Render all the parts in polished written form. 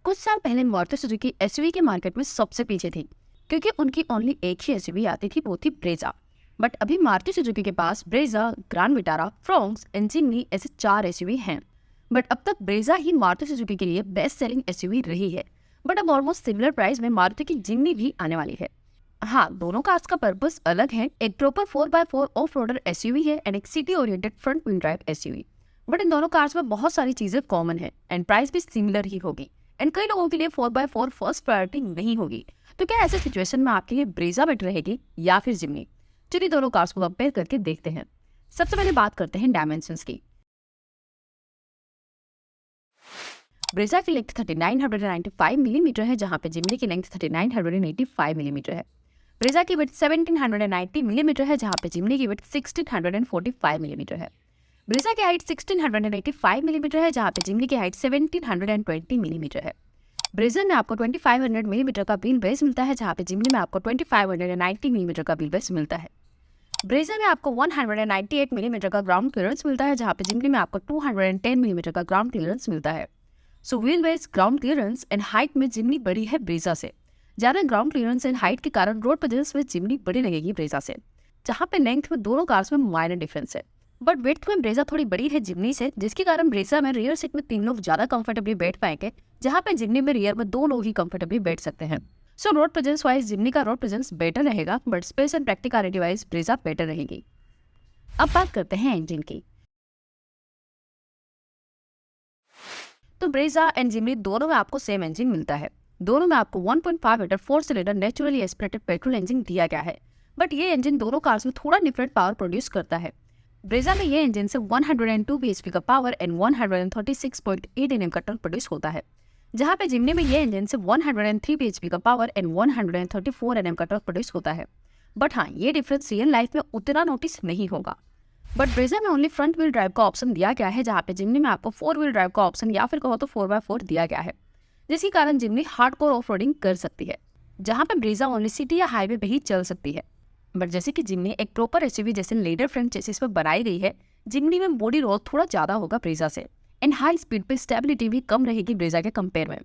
कुछ साल पहले मारुति सुजुकी एसयूवी के मार्केट में सबसे पीछे थी क्योंकि उनकी ओनली एक ही एसयूवी आती थी, वो थी ब्रेजा। बट अभी मारुति सुजुकी के पास Brezza, Grand Vitara, Fronx and Jimny ऐसे 4 एसयूवी हैं। बट अब तक ब्रेजा ही मारुति सुजुकी के लिए बेस्ट सेलिंग एसयूवी रही है। बट अब ऑलमोस्ट सिमिलर प्राइस में मारुति की जिमनी भी आने वाली है। हाँ, दोनों कार्स का पर्पस अलग है। एक proper 4x4 off roader SUV है एंड एक city oriented front wheel drive SUV. But in दोनों कार्स में बहुत सारी चीजें कॉमन है एंड प्राइस भी सिमिलर ही होगी। एंड कई लोगों के लिए 4x4 फर्स्ट प्रायोरिटी नहीं होगी। तो क्या ऐसे सिचुएशन में आपके लिए ब्रेजा बेटर रहेगी या फिर जिमनी? चलिए दोनों कार्स को कंपेयर करके देखते हैं। सबसे पहले बात करते हैं डायमेंशंस की। ब्रेजा की लेंथ 3995 मिलीमीटर है, जहां पे जिमनी की लेंथ 3985 मिलीमीटर है। ब्रेजा की विड्थ 1790 मिलीमीटर है, जहां पे जिमनी की विड्थ 1645 मिलीमीटर है। ब्रेजा की हाइट 1685 मिलीमीटर है, जहां पे जिमनी की हाइट 1720 मिलीमीटर है। ब्रेजा में आपको 2500 मिलीमीटर का व्हील बेस मिलता है, जहां पे जिमनी में आपको 2590 मिलीमीटर का व्हील बेस मिलता है। ब्रेजा में आपको 198 मिलीमीटर का ग्राउंड क्लियरेंस मिलता है, जहां पे जिमनी में आपको 210 मिलीमीटर का ग्राउंड क्लियरेंस मिलता है। So wheelbase, ground clearance and height में जिमनी बड़ी है ब्रेजा से। ज्यादा ग्राउंड क्लियरेंस एंड हाइट के कारण रोड प्रेजेंस में जिमनी बड़ी लगेगी ब्रेजा से, जहां पे लेंथ में दोनों कार्स में माइनर डिफरेंस है। बट विड्थ में ब्रेजा थोड़ी बड़ी है जिमनी से, जिसके कारण ब्रेजा में रियर सीट में 3 लोग ज्यादा कंफर्टेबली बैठ पाएंगे, जहां पे जिमनी में रियर में 2 लोग ही कंफर्टेबली बैठ सकते हैं। सो रोड प्रेजेंस वाइज जिमनी का रोड प्रेजेंस बेटर रहेगा, but space and practicality wise Brezza better रहेगी। अब बात करते हैं इंजन की। तो ब्रेजा एंड जिमनी दोनों में आपको सेम इंजन मिलता है। दोनों में आपको 1.5 litre 4 cylinder naturally aspirated petrol engine दिया गया है। बट ये इंजन दोनों कार्स में थोड़ा डिफरेंट पावर प्रोड्यूस करता है। ब्रेजा में ये इंजन से 102 bhp का पावर एंड 136.8 Nm का टॉर्क प्रोड्यूस होता है, जहां पे जिमनी में ये इंजन से 103 bhp का पावर एंड 134 Nm का टॉर्क प्रोड्यूस होता है। बट हाँ, ये डिफरेंस रियल लाइफ में उतना नोटिस नहीं होगा। बट ब्रेजा में ओनली फ्रंट व्हील ड्राइव का ऑप्शन दिया गया है, जहाँ पे जिमनी में आपको 4 व्हील ड्राइव का ऑप्शन या फिर कहो तो 4x4 दिया गया है, जिसके कारण जिमनी हार्डकोर ऑफ रोडिंग कर सकती है, जहाँ पे ब्रेजा ओनली सिटी या हाईवे पे ही चल सकती है। बट जैसे कि जिमनी एक प्रॉपर एसयूवी जैसे लेडर फ्रंट चेसिस पर बनाई गई है, जिमनी में बॉडी रोल थोड़ा ज्यादा होगा ब्रेजा से एंड हाई स्पीड पे स्टेबिलिटी भी कम रहेगी ब्रेजा के कंपेयर में।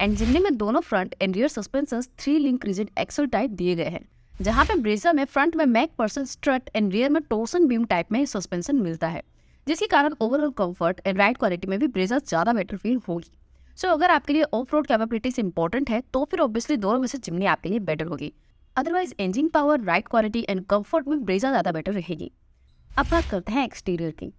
एंड जिमनी में दोनों front and rear suspension 3 link rigid axle type दिए गए हैं, जहां पे ब्रेजा में फ्रंट में MacPherson strut and rear में टोर्सन बीम टाइप में सस्पेंशन मिलता है, जिसके कारण overall comfort and ride quality में भी ब्रेजा ज्यादा बेटर फील होगी। सो अगर आपके लिए ऑफ रोड कैपेबिलिटीज इंपॉर्टेंट है तो फिर ऑब्वियसली दोनों में से जिमनी आपके लिए बेटर होगी। Otherwise engine power, ride quality and comfort में ब्रेजा ज्यादा बेटर रहेगी। अब बात करते हैं एक्सटीरियर की।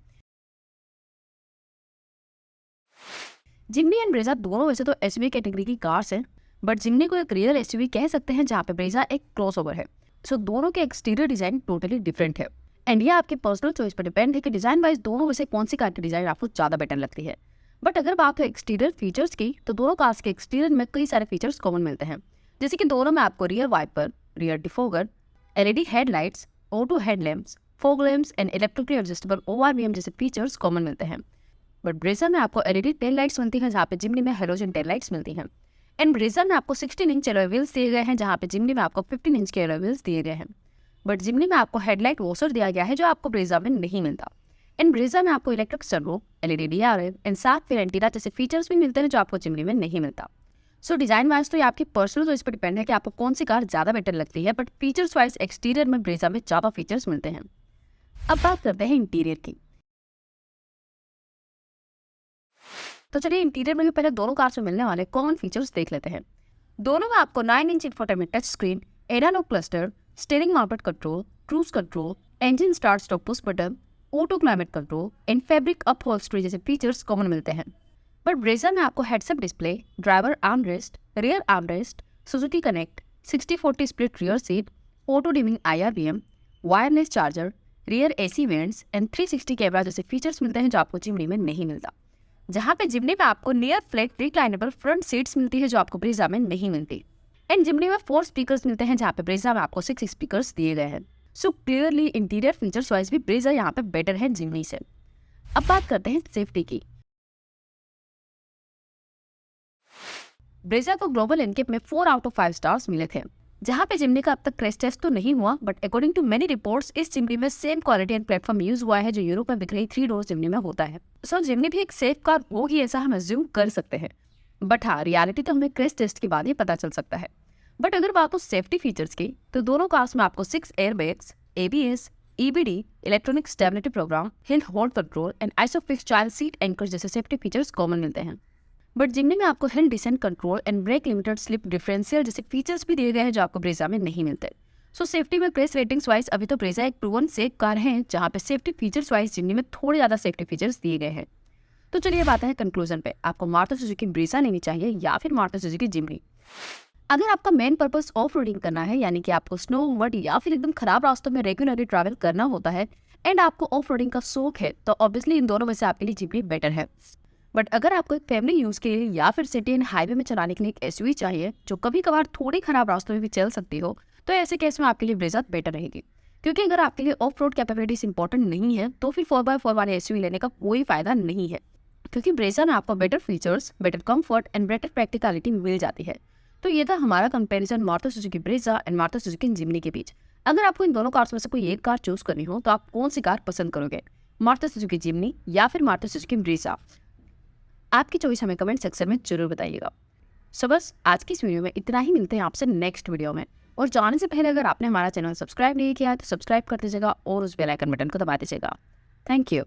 जिमनी एंड ब्रेजा दोनों वैसे तो एसयूवी कैटेगरी की कार्स हैं, बट जिमनी को एक रियल एसयूवी कह सकते हैं, जहाँ पे ब्रेजा एक क्रॉसओवर है। सो दोनों के एक्सटीरियर डिजाइन टोटली डिफरेंट है एंड ये आपके पर्सनल चॉइस पर डिपेंड है कि डिजाइन वाइज दोनों में से कौन सी कार की डिजाइन आपको ज्यादा बेटर लगती है। बट अगर बात हो एक्सटीरियर फीचर्स की, तो दोनों कार्स के एक्सटीरियर में कई सारे फीचर्स कॉमन मिलते हैं, जैसे कि दोनों में आपको rear wiper, rear defogger, LED headlights, auto headlamps, fog lamps and electrically adjustable ORVM जैसे फीचर्स कॉमन मिलते हैं। बट ब्रेजा में आपको एलईडी टेल लाइट्स मिलती हैं, जहाँ पे जिमनी में हेलोजन टेल लाइट्स मिलती हैं। एंड ब्रेजा में आपको 16 इंच एलॉय व्हील्स दिए गए हैं, जहाँ पे जिमनी में आपको 15 इंच के एलॉय व्हील्स दिए गए हैं। बट जिमनी में आपको हेडलाइट वॉशर दिया गया है, जो आपको ब्रेजा में नहीं मिलता। एंड ब्रेजा में आपको electric sunroof, LED DRL and साथ फिर एंटीना जैसे फीचर्स भी मिलते हैं, जो आपको जिमनी में नहीं मिलता। सो डिजाइन वाइज तो ये आपकी पर्सनल चॉइस पर डिपेंड है कि आपको कौन सी कार ज्यादा बेटर लगती है, बट फीचर्स वाइज एक्सटीरियर में ब्रेजा में ज्यादा फीचर्स मिलते हैं। अब बात करते हैं इंटीरियर की। तो चलिए इंटीरियर में भी पहले दोनों कार्स में मिलने वाले कॉमन फीचर्स देख लेते हैं। दोनों में आपको 9 inch infotainment touch screen, analogue cluster, steering mounted control, cruise control, engine start stop push button, auto climate control and fabric upholstery जैसे फीचर्स कॉमन मिलते हैं। बट ब्रेजा में आपको heads up display, driver armrest, rear armrest, Suzuki connect, 60/40 split rear seat, auto dimming IRBM, wireless charger, rear AC vents and 360 camera जैसे features मिलते हैं, जो आपको जिमनी में नहीं मिलता। जहाँ पे जिमनी में आपको नियर फ्लैट रिक्लाइनेबल फ्रंट सीट्स मिलती है, जो आपको ब्रेजा में नहीं मिलती। एंड जिमनी में 4 स्पीकर्स मिलते हैं, जहाँ पे ब्रेजा में आपको 6 स्पीकर्स दिए गए हैं। So clearly interior features wise भी ब्रेजा यहाँ पे बेटर है जिमनी से। अब बात करते हैं सेफ्टी की। ब्रेजा को ग्लोबल एनकेप में 4 आउट ऑफ 5 स्टार्स मिले थे, जहाँ पे जिमनी का अब तक क्रैश टेस्ट तो नहीं हुआ, but according to many reports इस जिमनी में same quality and platform use हुआ है जो यूरोप में बिक रही 3 डोर जिमनी में होता है। सो जिमनी भी एक सेफ कार होगी, ऐसा हम अज्यूम कर सकते हैं। बट हाँ, रियलिटी तो हमें क्रैश टेस्ट के बाद ही पता चल सकता है। बट अगर बात हो सेफ्टी फीचर्स की, तो दोनों कार्स में आपको 6 airbags, ABS, EBD, electronic stability program, hill hold control and isofix child seat anchor जैसे सेफ्टी फीचर्स कॉमन मिलते हैं। बट जिमनी में आपको hill descent control and brake limited slip differential जैसे फीचर्स भी दिए गए हैं जो आपको ब्रेजा में नहीं मिलते। सो सेफ्टी में क्रेश रेटिंग्स वाइज अभी तो ब्रेजा एक प्रूवन सेफ कार है, जहाँ पे सेफ्टी फीचर्स वाइज जिमनी में थोड़े ज़्यादा सेफ्टी फीचर्स दिए गए हैं। तो चलिए बात है कंक्लूजन पे, आपको मारुति सुजुकी ब्रेजा लेनी चाहिए या फिर मारुति सुजुकी जिमनी। अगर आपका मेन पर्पस ऑफ रोडिंग करना है, यानी कि आपको स्नो, मड या फिर एकदम खराब रास्तों में रेगुलरली ट्रैवल करना होता है एंड आपको ऑफ रोडिंग का शौक है, तो ऑब्वियसली इन दोनों में से आपके लिए जिमनी बेटर है। बट अगर आपको एक फैमिली यूज़ के लिए या फिर सिटी एंड हाईवे में चलाने के लिए एक SUV चाहिए जो कभी कभार थोड़ी खराब रास्तों में भी चल सकती हो, तो ऐसे केस में आपके लिए ब्रेजा बेटर रहेगी। क्योंकि अगर आपके लिए ऑफ रोड कैपेबिलिटीज इंपॉर्टेंट नहीं है, तो फिर 4x4 वाले SUV लेने का कोई फायदा नहीं है, क्योंकि ब्रेजा में आपको better features, better comfort and better practicality मिल जाती है। तो ये था हमारा comparison Maruti Suzuki Brezza and Maruti Suzuki Jimny के बीच। अगर आपको इन दोनों कार्स में से कोई एक कार चूज करनी हो, तो आप कौन सी कार पसंद करोगे, मारुति सुजुकी जिमनी या फिर मारुति सुजुकी ब्रेजा? आपकी चॉइस हमें कमेंट सेक्शन में जरूर बताइएगा। सो बस आज की इस वीडियो में इतना ही, मिलते हैं आपसे नेक्स्ट वीडियो में। और जाने से पहले अगर आपने हमारा चैनल सब्सक्राइब नहीं किया है तो सब्सक्राइब कर दीजिएगा और उस बेल आइकन बटन को दबा दीजिएगा। Thank you.